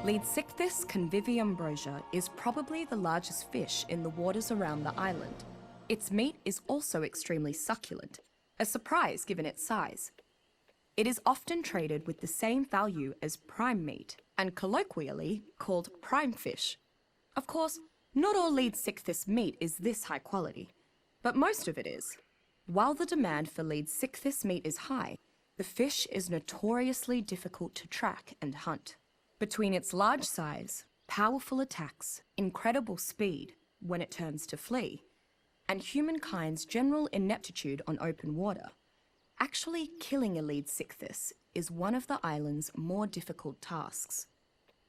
Leadsichthys conviviumbrosia is probably the largest fish in the waters around the island. Its meat is also extremely succulent, a surprise given its size. It is often traded with the same value as prime meat and colloquially called prime fish. Of course, not all Leadsichthys meat is this high quality, but most of it is. While the demand for Leadsichthys meat is high, the fish is notoriously difficult to track and hunt. Between its large size, powerful attacks, incredible speed when it turns to flee, and humankind's general ineptitude on open water, actually killing a Leadsichthys is one of the island's more difficult tasks.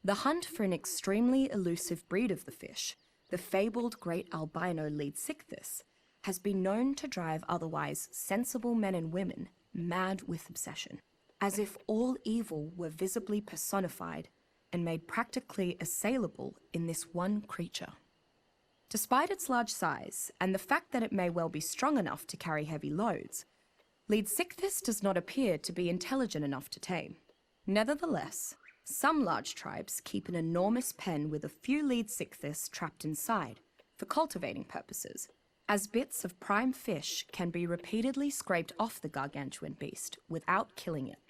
The hunt for an extremely elusive breed of the fish, the fabled great albino Leadsichthys, has been known to drive otherwise sensible men and women mad with obsession, as if all evil were visibly personified and made practically assailable in this one creature. Despite its large size and the fact that it may well be strong enough to carry heavy loads, Leadsichthys does not appear to be intelligent enough to tame. Nevertheless, some large tribes keep an enormous pen with a few Leadsichthys trapped inside for cultivating purposes, as bits of prime fish can be repeatedly scraped off the gargantuan beast without killing it.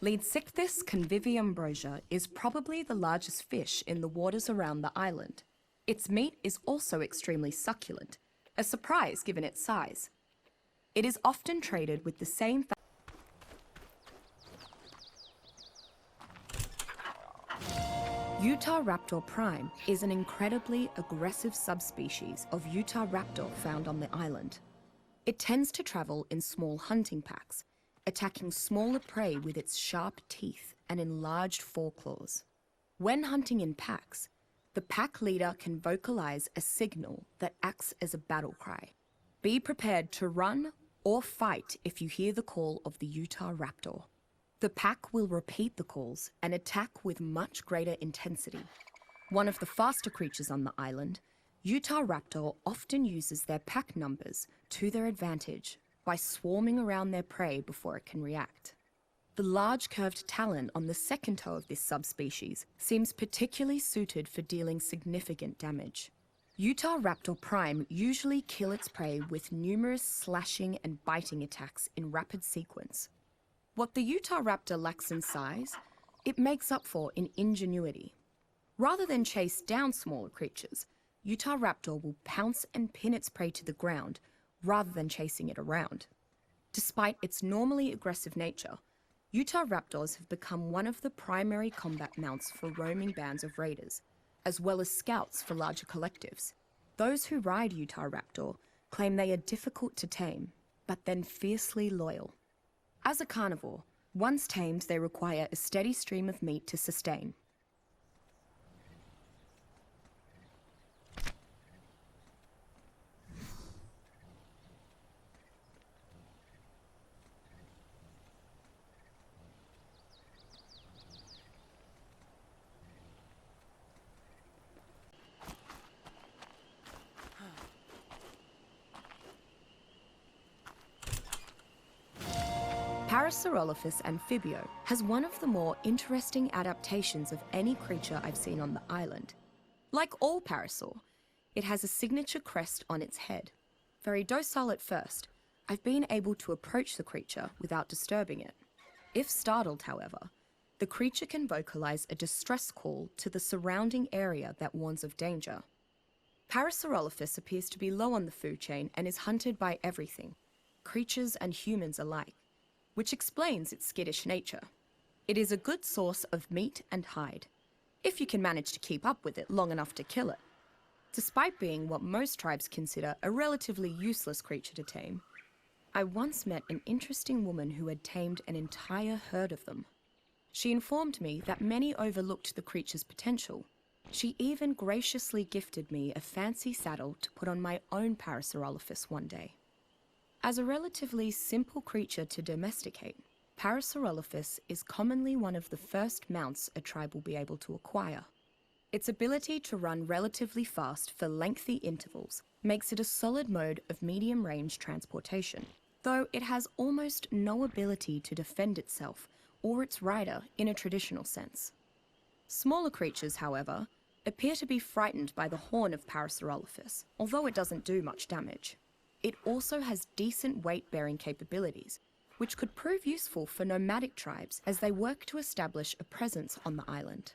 Leadsichthys conviviumbrosia is probably the largest fish in the waters around the island. Its meat is also extremely succulent, a surprise given its size. It is often traded with the same Utahraptor prime is an incredibly aggressive subspecies of Utahraptor found on the island. It tends to travel in small hunting packs, attacking smaller prey with its sharp teeth and enlarged foreclaws. When hunting in packs, the pack leader can vocalize a signal that acts as a battle cry. Be prepared to run or fight if you hear the call of the Utahraptor. The pack will repeat the calls and attack with much greater intensity. One of the faster creatures on the island, Utahraptor often uses their pack numbers to their advantage by swarming around their prey before it can react. The large curved talon on the second toe of this subspecies seems particularly suited for dealing significant damage. Utahraptor prime usually kill its prey with numerous slashing and biting attacks in rapid sequence. What the Utahraptor lacks in size, it makes up for in ingenuity. Rather than chase down smaller creatures, Utahraptor will pounce and pin its prey to the ground rather than chasing it around. Despite its normally aggressive nature, Utahraptors have become one of the primary combat mounts for roaming bands of raiders, as well as scouts for larger collectives. Those who ride Utahraptor claim they are difficult to tame, but then fiercely loyal. As a carnivore, once tamed, they require a steady stream of meat to sustain. Parasaurolophus amphibio has one of the more interesting adaptations of any creature I've seen on the island. Like all parasaur, it has a signature crest on its head. Very docile at first, I've been able to approach the creature without disturbing it. If startled, however, the creature can vocalize a distress call to the surrounding area that warns of danger. Parasaurolophus appears to be low on the food chain and is hunted by everything, creatures and humans alike, which explains its skittish nature. It is a good source of meat and hide, if you can manage to keep up with it long enough to kill it. Despite being what most tribes consider a relatively useless creature to tame, I once met an interesting woman who had tamed an entire herd of them. She informed me that many overlooked the creature's potential. She even graciously gifted me a fancy saddle to put on my own Parasaurolophus one day. As a relatively simple creature to domesticate, Parasaurolophus is commonly one of the first mounts a tribe will be able to acquire. Its ability to run relatively fast for lengthy intervals makes it a solid mode of medium-range transportation, though it has almost no ability to defend itself or its rider in a traditional sense. Smaller creatures, however, appear to be frightened by the horn of Parasaurolophus, although it doesn't do much damage. It also has decent weight-bearing capabilities, which could prove useful for nomadic tribes as they work to establish a presence on the island.